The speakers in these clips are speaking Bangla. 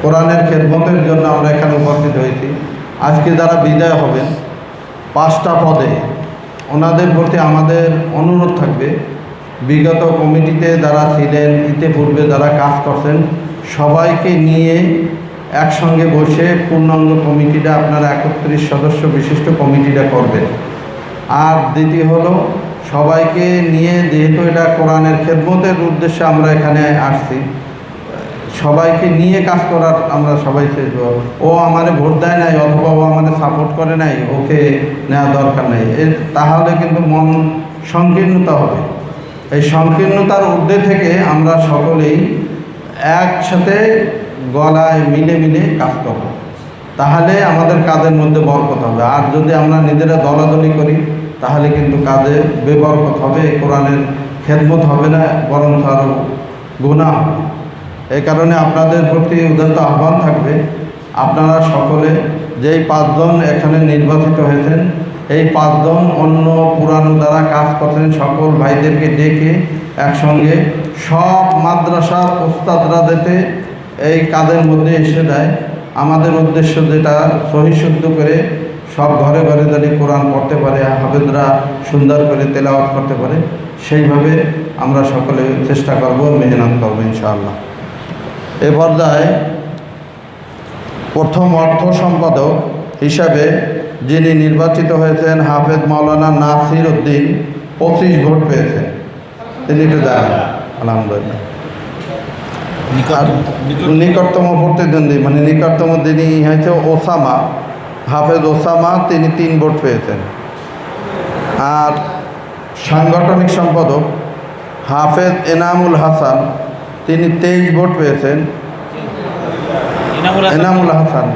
কোরআনের খেদমতের জন্য আমরা এখানে উপস্থিত হয়েছি। আজকে যারা বিদায় হবেন 5টা পদে, ওনাদের প্রতি আমাদের অনুরোধ থাকবে, বিগত কমিটিতে যারা ছিলেন, ইতিপূর্বে যারা কাজ করছেন, সবাইকে নিয়ে একসঙ্গে বসে পূর্ণাঙ্গ কমিটিটা আপনারা 31 সদস্য বিশিষ্ট কমিটিটা করবেন। আর দ্বিতীয় হলো, সবাইকে নিয়ে, যেহেতু এটা কোরআনের খেদমতের উদ্দেশ্যে আমরা এখানে আসছি, সবাইকে নিয়ে কাজ করার আমরা সবাই চেষ্টা করব। ও আমাদের ভোট দেয় নাই অথবা ও আমাদের সাপোর্ট করে নাই, ওকে নেওয়া দরকার নেই, তাহলে কিন্তু মন সংকীর্ণতা হবে। এই সংকীর্ণতার ঊর্ধ্বে থেকে আমরা সকলেই একসাথে গলায় মিলে মিলে কাজ করব, তাহলে আমাদের কাজের মধ্যে বরকত হবে। আর যদি আমরা নিজেরা দলাদলি করি তাহলে কিন্তু কাজে বেবরকত হবে, কোরআনের খেদমত হবে না, বরং আরও গুনাহ হবে। এই কারণে আপনাদের প্রতি উদাত্ত আহ্বান থাকবে, আপনারা সকলে যেই 5 জন এখানে নির্বাচিত হয়েছেন, এই 5 জন অন্য পুরানো দ্বারা কাজ করছেন সকল ভাইদেরকে ডেকে একসঙ্গে সব মাদ্রাসার ওস্তাদরা যাতে এই কাজের মধ্যে এসে দেয়। আমাদের উদ্দেশ্য যেটা, সহি শুদ্ধ করে সব ঘরে ঘরে যদি কোরআন পড়তে পারে, হাফেজরা সুন্দর করে তেলাওয়াত করতে পারে, সেইভাবে আমরা সকলে চেষ্টা করব, মেহনত করব ইনশাআল্লাহ। এ পর্যায়ে প্রথম অর্থ সম্পাদক হিসাবে যিনি নির্বাচিত হয়েছেন, হাফেজ মাওলানা নাসির উদ্দিন 25 ভোট পেয়েছেন। তিনি একটু জানেন, আলহামদুলিল্লাহ। নিকটতম প্রতিদ্বন্দ্বী মানে নিকটতম যিনি হয়েছে ওসামা, হাফেজ ওসামা, তিনি 3 ভোট পেয়েছেন। আর সাংগঠনিক সম্পাদক হাফেজ এনামুল হাসান, তিনি 23 ভোট পেয়েছেন। এনামুল হাসান।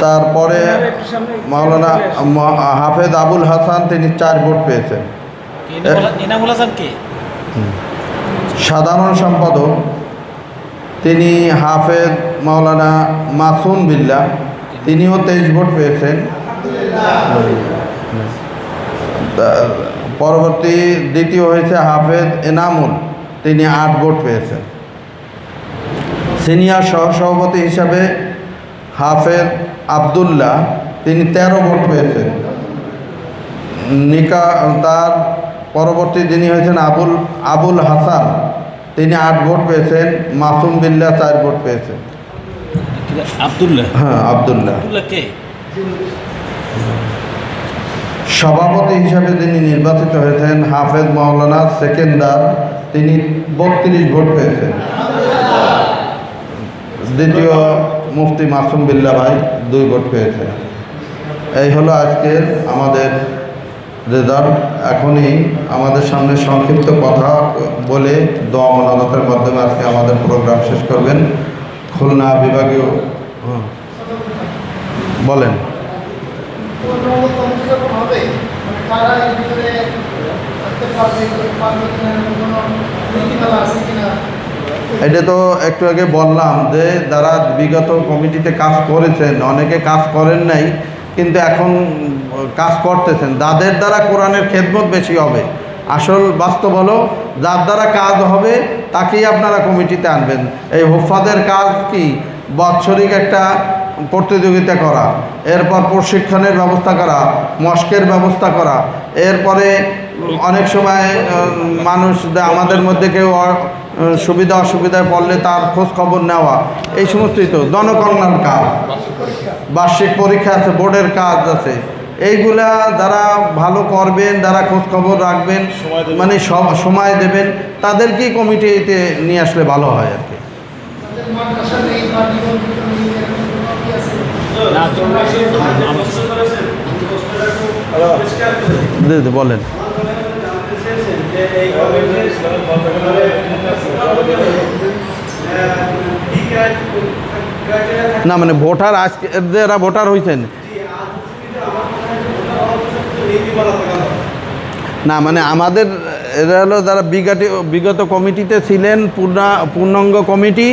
তারপরে মাওলানা হাফেজ আবুল হাসান, তিনি 4 ভোট পেয়েছেন। এনামুল হাসান কে? সাধারণ সম্পাদক তিনি হাফেজ মাওলানা মাসুম বিল্লাহ, তিনিও 23 ভোট পেয়েছেন। পরবর্তী দ্বিতীয় হয়েছে হাফেজ এনামুল, তিনি 8 ভোট পেয়েছেন। সিনিয়র সহসভাপতি হিসাবে হাফেজ আবদুল্লাহ, তিনি 13 ভোট পেয়েছেন। তার পরবর্তী যিনি হয়েছেন আবুল হাসান, তিনি 8 ভোট পেয়েছেন। মাসুম বিল্লাহ 4 ভোট পেয়েছেন। আবদুল্লাহ, হ্যাঁ আবদুল্লাহ। কে? সভাপতি হিসাবে যিনি নির্বাচিত হয়েছেন, হাফেজ মাওলানা সেকেন্দার, তিনি 32 ভোট পেয়েছেন। দ্বিতীয় মুফতি মাসুম বিল্লাহ ভাই 2 ভোট পেয়েছেন। এই হলো আজকের আমাদের রেজাল্ট। এখনই আমাদের সামনে সংক্ষিপ্ত কথা বলে দোয়া মোনাজাতের মাধ্যমে আজকে আমাদের প্রোগ্রাম শেষ করবেন খুলনা বিভাগীয়। বলেন। এটা তো একটু আগে বললাম যে যারা বিগত কমিটিতে কাজ করেছেন, অনেকে কাজ করেন নাই কিন্তু এখন কাজ করতেছেন, যাদের দ্বারা কোরআনের খেদমত বেশি হবে। আসল বাস্তব হলো যার দ্বারা কাজ হবে তাকেই আপনারা কমিটিতে আনবেন। এই হুফাজের কাজ কি, বাৎসরিক একটা প্রতিযোগিতা করা, এরপর প্রশিক্ষণের ব্যবস্থা করা, মস্কের ব্যবস্থা করা, এরপরে অনেক সময় মানুষ আমাদের মধ্যে কেউ সুবিধা অসুবিধায় পড়লে তার খোঁজ খবর নেওয়া, এই সমস্তই তো জনকল্যাণ কাজ। বার্ষিক পরীক্ষা আছে, বোর্ডের কাজ আছে, এইগুলা যারা ভালো করবেন, যারা খোঁজ খবর রাখবেন, মানে সব সময় দেবেন, তাদেরকেই কমিটিতে নিয়ে আসলে ভালো হয় আর কি। বলেন। না মানে ভোটার আজকে যারা ভোটার হয়েছেন, না মানে আমাদের এরা হলো যারা বিগত কমিটিতে ছিলেন, পূর্ণাঙ্গ কমিটি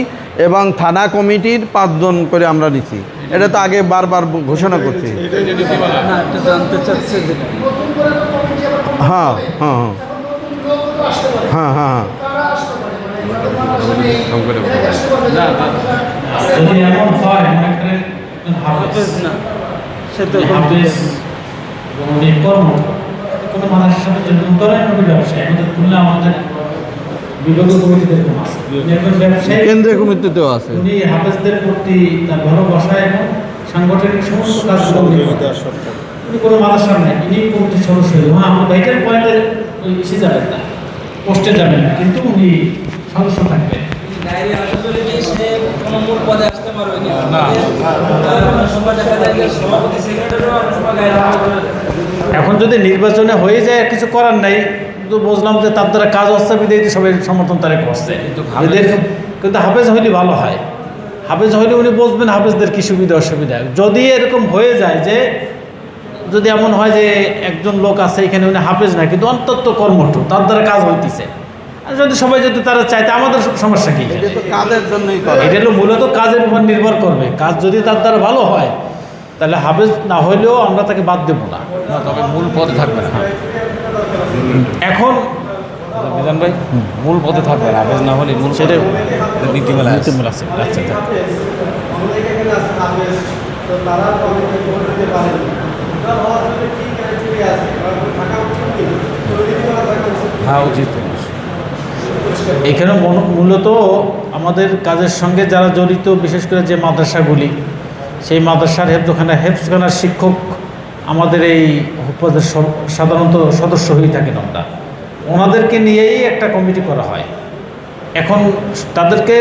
এবং থানা কমিটির 5 জন করে আমরা নিচ্ছি। এটা তো আগে বারবার ঘোষণা করছি। হ্যাঁ হ্যাঁ হ্যাঁ হ্যাঁ হ্যাঁ। না না যদি এমন হয় মনে করেন হাফেজ না সে তো হাফেজ উনি কর্ম কোনো মানুষের সাথে জড়িত করেন উনি ব্যবসায়ী আমাদের খুলনা আমাদের বিভাগীয় কমিটিতে এরকম আছে উনি একজন ব্যবসায়ী কেন্দ্রীয় কমিটিতেও আছে। উনি হাফেজদের প্রতি তার ভালোবাসা এবং সাংগঠনিক সমস্ত কাজগুলো উনি করেন। উনি কোনো মাদ্রাসার নাই, ইনি কমিটির সদস্য। হ্যাঁ, আপনি ভাইটার পয়েন্টে ওই ইসে যাবেন না, পোস্টে যাবেন না, কিন্তু উনি সদস্য থাকবেন। ডায়েরি আসলে কি সে কোনো মূল পদে আসতে পারবে না। না। অনেক সময় দেখা যায় যে সভাপতি সেক্রেটারিও অনেক সময় গায়ে হাত করে। এখন যদি নির্বাচনে হয়ে যায় আর কিছু করার নাই, কিন্তু বুঝলাম যে তার দ্বারা কাজ হচ্ছে বিদায়ী সবাই সমর্থন তারা করছে। কিন্তু হাফেজ হইলে ভালো হয়। হাফেজ হইলে উনি বুঝবেন হাফেজদের কী সুবিধা অসুবিধা। যদি এরকম হয়ে যায় যে যদি এমন হয় যে একজন লোক আছে এখানে উনি হাফেজ না কিন্তু অন্তত কর্মঠ, তার দ্বারা কাজ হইতেছে, আর যদি সবাই যদি তারা চাইতে আমাদের সমস্যা কী? এটা তো কাজের জন্যই করা। এটা হলো মূলত কাজের উপর নির্ভর করবে। কাজ যদি তার দ্বারা ভালো হয় তাহলে হাফেজ না হইলেও আমরা তাকে বাদ দেব না। না তবে মূল পদে থাকবে না এখন মিজান ভাই মূল পদে থাকবে না হাফেজ না হলে মূল সেটা নীতিমেলা আছে। নীতিমালা আছে। আচ্ছা আচ্ছা। হ্যাঁ উচিত এখানে মূলত আমাদের কাজের সঙ্গে যারা জড়িত, বিশেষ করে যে মাদ্রাসাগুলি, সেই মাদ্রাসার হেফজখানার শিক্ষক আমাদের এই পদের সাধারণত সদস্য হয়ে থাকেন। আমরা ওনাদেরকে নিয়েই একটা কমিটি করা হয়। এখন তাদেরকে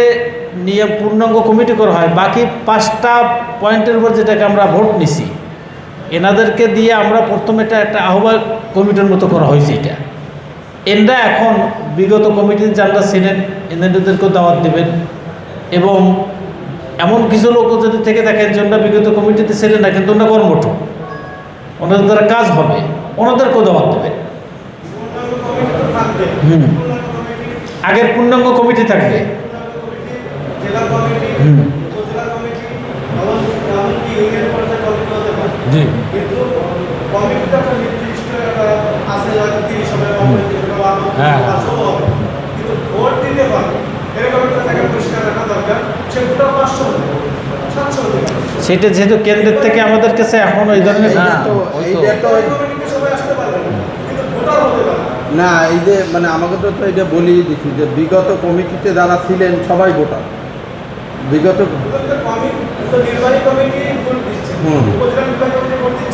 নিয়ে পূর্ণাঙ্গ কমিটি করা হয়। বাকি 5টা পয়েন্টের উপর যেটাকে আমরা ভোট নিছি, এনাদেরকে দিয়ে আমরা প্রথমে একটা আহ্বায়ক কমিটির মতো করা হয়েছে। এটা এনরা এখন বিগত কমিটির যারা ছিলেন এনাদেরকেও দাওয়াত দেবেন, এবং এমন কিছু লোক যদি থেকে থাকেন যে ওনারা বিগত কমিটিতে ছিলেন না কিন্তু ওনারা কর্মঠ, ওনাদের দ্বারা কাজ হবে, ওনাদেরকেও দাওয়াত দেবেন। আগের পূর্ণাঙ্গ কমিটি থাকবে। জি হ্যাঁ সেটা যেহেতু কেন্দ্রের থেকে আমাদের কাছে এখন ওই ধরনের না, এই যে মানে আমাকে তো এটা বলিয়ে দিচ্ছি যে বিগত কমিটিতে যারা ছিলেন সবাই ভোটার। বিগত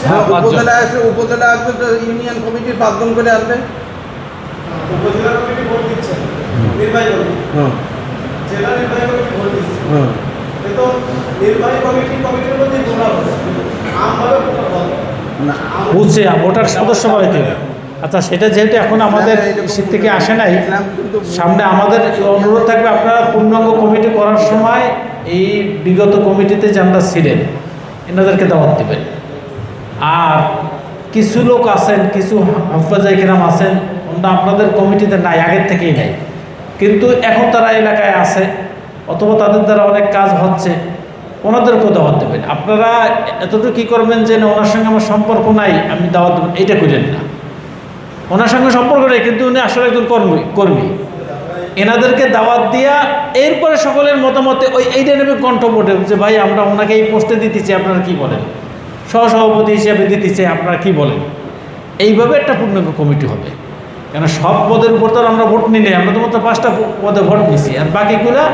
হ্যাঁ, উপজেলা আসবে, উপজেলা আসবে তো ইউনিয়ন কমিটির 5 জন করে আসবে। উপজেলা কমিটি ভোট দিচ্ছে, নির্বাহী কমিটি, জেলা নির্বাহী কমিটি ভোট দিচ্ছে। তো নির্বাহী কমিটির মধ্যে গোড়া হচ্ছে, আমভাবে ভোটার হবে না, বুঝছে ভোটার সদস্য বাড়িতে। আচ্ছা, সেটা যেহেতু এখন আমাদের শীত থেকে আসে নাই, সামনে আমাদের অনুরোধ থাকবে আপনারা পূর্ণাঙ্গ কমিটি করার সময় এই বিগত কমিটিতে যারা ছিলেন এনাদেরকে দাওয়াত দেবেন। আর কিছু লোক আছেন, কিছু হাফেজায়ে কেরাম আছেন, ওনারা আপনাদের কমিটিতে নাই, আগের থেকেই নাই, কিন্তু এখন তারা এলাকায় আছে অথবা তাদের দ্বারা অনেক কাজ হচ্ছে, ওনাদেরকেও দাওয়াত দেবেন। আপনারা এতটুকু কী করবেন যে না ওনার সঙ্গে আমার সম্পর্ক নাই আমি দাওয়াত দেবেন, এইটা করেন না। ওনার সঙ্গে সম্পর্ক নেই কিন্তু উনি আসলে একজন কর্মী। এনাদেরকে দাওয়াত দিয়া এরপরে সকলের মতামতে এইটা নেবে কণ্ঠপটে যে ভাই আমরা ওনাকে এই পোস্টে দিতে চাই, আপনারা কী বলেন, সহসভাপতি হিসেবে দিতে চাই, আপনারা কী বলেন। এইভাবে একটা পূর্ণাঙ্গ কমিটি হবে। কেন সব পদের উপর তো আমরা ভোট নিই, আমরা তো মাত্র 5টা পদে ভোট নিছি, আর বাকিগুলা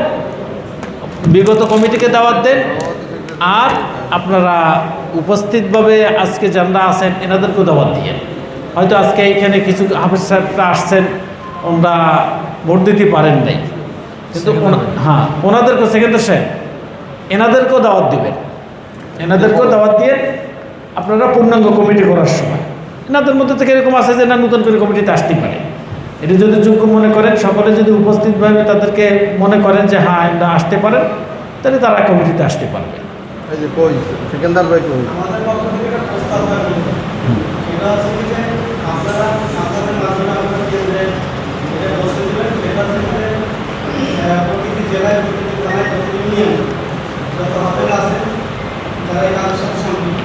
বিগত কমিটিকে দাওয়াত দেন। আর আপনারা উপস্থিতভাবে আজকে যারা আছেন এনাদেরকেও দাওয়াত দিয়ে, হয়তো আজকে এইখানে কিছু হাফেজ সাহেবরা আসছেন, ওনারা ভোট দিতে পারেন নাই, কিন্তু হ্যাঁ ওনাদেরকেও সেকেন্ডার সাহেব এনাদেরকেও দাওয়াত দিবেন। এনাদেরকেও দাওয়াত দিয়ে আপনারা পূর্ণাঙ্গ কমিটি করার সময় এনাদের মধ্যে থেকে এরকম আছে যে না নতুন করে কমিটিতে আসতে পারে, এটি যদি যোগ্য মনে করেন, সকলে যদি উপস্থিতভাবে তাদেরকে মনে করেন যে হ্যাঁ এরা আসতে পারেন, তাহলে তারা কমিটিতে আসতে পারবে। এই যে কই সেকেন্দার ভাই কই আমাদের পক্ষ থেকে একটা প্রস্তাব থাকবে, সেটা হচ্ছে কি যে আপনারা আপনাদের মাধ্যমে আমাদের কেন্দ্রে এটা বসে দিলেন, সেটা হচ্ছে প্রতিটি জেলায়, প্রতিটি থানায়, প্রতিটি ইউনিয়ন যত হাফেজ আছে যারা এই কাজের সাথে সম্পৃক্ত,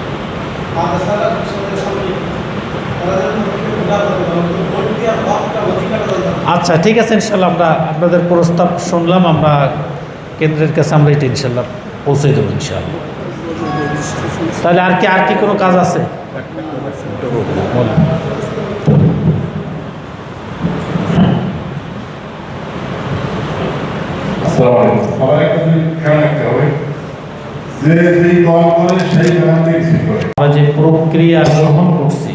মাদ্রাসার সাথে সম্পৃক্ত, তারা যেন প্রতিটি ভোটার হতে পারে, ভোট দেওয়ার হকটা অধিকার দরকার। আচ্ছা ঠিক আছে, ইনশাল্লাহ আমরা আপনাদের প্রস্তাব শুনলাম, আমরা কেন্দ্রের কাছে আমরা এটা ইনশাল্লাহ পৌঁছে দেবো ইনশাল্লাহ। তাহলে আর কি কোনো কাজ আছে? বলুন। সবার একটা খেয়াল রাখতে হবে যে যেই দল করে সেই খেলাতে ঠিক করে। আমরা যে প্রক্রিয়া গ্রহণ করছি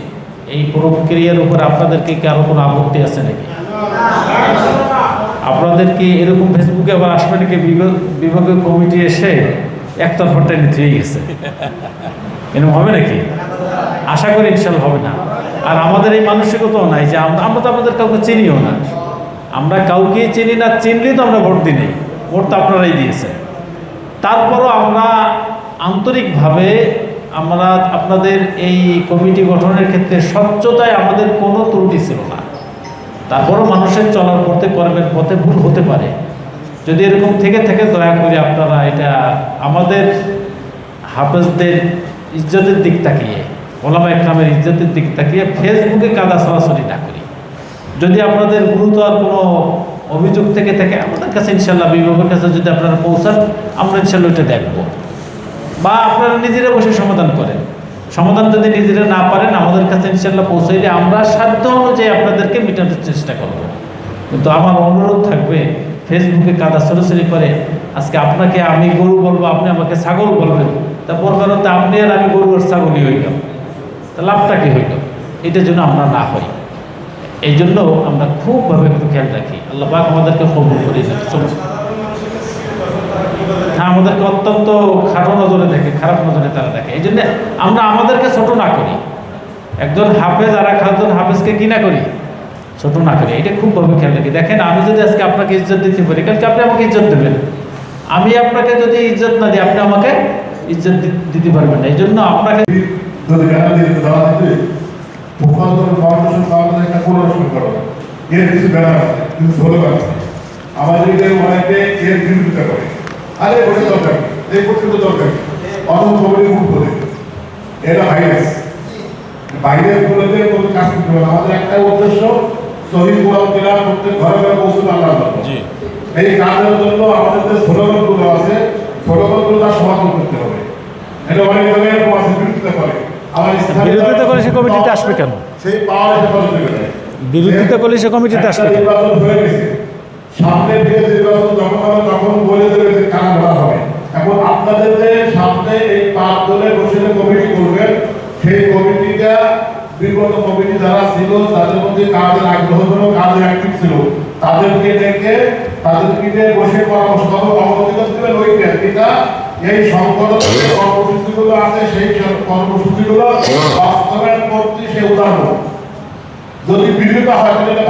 এই প্রক্রিয়ার উপর আপনাদেরকে কি আরো কোনো আপত্তি আছে নাকি? আপনাদের কি এরকম ফেসবুকে আবার আসবে নাকি বিভাগীয় কমিটি এসে একতরফাটা নিতে হয়ে গেছে, এরকম হবে নাকি? আশা করি ইনশাল্লাহ হবে না। আর আমাদের এই মানসিকতাও নাই যে আমরা তো আমাদের কাউকে চিনিও না, আমরা কাউকে চিনি না, চিনলেই তো আমরা ভোট দিই, ভোট তো আপনারাই দিয়েছেন। তারপরও আমরা আন্তরিকভাবে আমরা আপনাদের এই কমিটি গঠনের ক্ষেত্রে স্বচ্ছতায় আমাদের কোনো ত্রুটি ছিল না। তারপরও মানুষের চলার পথে কর্মের পথে ভুল হতে পারে, যদি এরকম থেকে দয়া করে আপনারা এটা আমাদের হাফেজদের ইজ্জতের দিক তাকিয়ে, ওলামা একরামের ইজ্জতের দিক তাকিয়ে ফেসবুকে কাদা সরাসরি না করি। যদি আপনাদের গুরুতর কোনো অভিযোগ থেকে থাকে আমাদের কাছে ইনশাল্লাহ বিভাগের কাছে যদি আপনারা পৌঁছান আমরা ইনশাল্লাহ ওইটা দেখব, বা আপনারা নিজেরা বসে সমাধান করেন। সমাধান যদি নিজেরা না পারেন আমাদের কাছে ইনশাল্লাহ পৌঁছাইলে আমরা সাধ্য অনুযায়ী আপনাদেরকে মেটানোর চেষ্টা করব। কিন্তু আমার অনুরোধ থাকবে ফেসবুকে কাদা সরাসরি করে আজকে আপনাকে আমি গরু বলবো, আপনি আমাকে ছাগল বলবেন, তারপর কারণ আপনি আর আমি গরু আর ছাগলই হইলাম, তা লাভটা কি হইল? এটার জন্য আমরা না হই। এই জন্য আমরা খুবভাবে একটু খেয়াল রাখি। আল্লাহ পাক আমাদেরকে কবুল করি না। হ্যাঁ, আমাদেরকে অত্যন্ত খারাপ নজরে দেখে, খারাপ নজরে তারা দেখে। এই জন্য আমরা আমাদেরকে ছোট না করি, একজন হাফেজ আর একজন হাফেজকে কি না করি, ছোট না করি। এটা খুবভাবে খেয়াল রাখি। দেখেন, আমি যদি আজকে আপনাকে ইজ্জত দিতে পারি, কালকে আপনি আমাকে ইজ্জত দেবেন। আমি আপনাকে যদি ইজ্জত না দিই আপনি আমাকে ইজ্জত দিতে পারবেন না। এই জন্য আপনাকে আমাদের অনেকে এর বিরোধিতা করে, আরে ওটা দরকার, এই পর্যন্ত দরকার অন্য খবরে মুখ করে এটা ভাইরাস। বাইরের গুলোতে কোনো কাজ করতে হবে। আমাদের একটাই উদ্দেশ্য শহীদ কোরআন তেলাওয়াত করতে ঘরে ঘরে পৌঁছতে আল্লাহর জন্য। এই কাজের জন্য আমাদের যে স্লোগানগুলো আছে স্লোগানগুলো তার সমাধান করতে হবে। এটা অনেক জায়গায় আছে বিরোধিতা করে। আমার বিরোধিতা করে সে কমিটিতে আসবে কেন? সেই পাওয়ার হেফাজত করে বিরোধিতা করলে সে কমিটিতে আসবে কেন? নির্বাচন হয়ে গেছে, সামনে থেকে নির্বাচন যখন হবে তখন বলে দেবে যে কারা ধরা হবে। এখন আপনাদের যে সামনে এই 5 দলের বসে কমিটি করবেন, সেই কমিটিটা বিগত কমিটি যারা ছিল তাদের মধ্যে কাজের আগ্রহ ছিল, কাজের অ্যাক্টিভ ছিল, তাদেরকে ডেকে তাদেরকে বসে পরামর্শ অবগত করবেন। ওই ব্যক্তিটা এই সংগঠন যে কর্মসূচিগুলো আছে সেই কর্মসূচিগুলো বাস্তবায়ন করতে সে উদাহরণ। যদি বিরোধিতা হয় তাহলে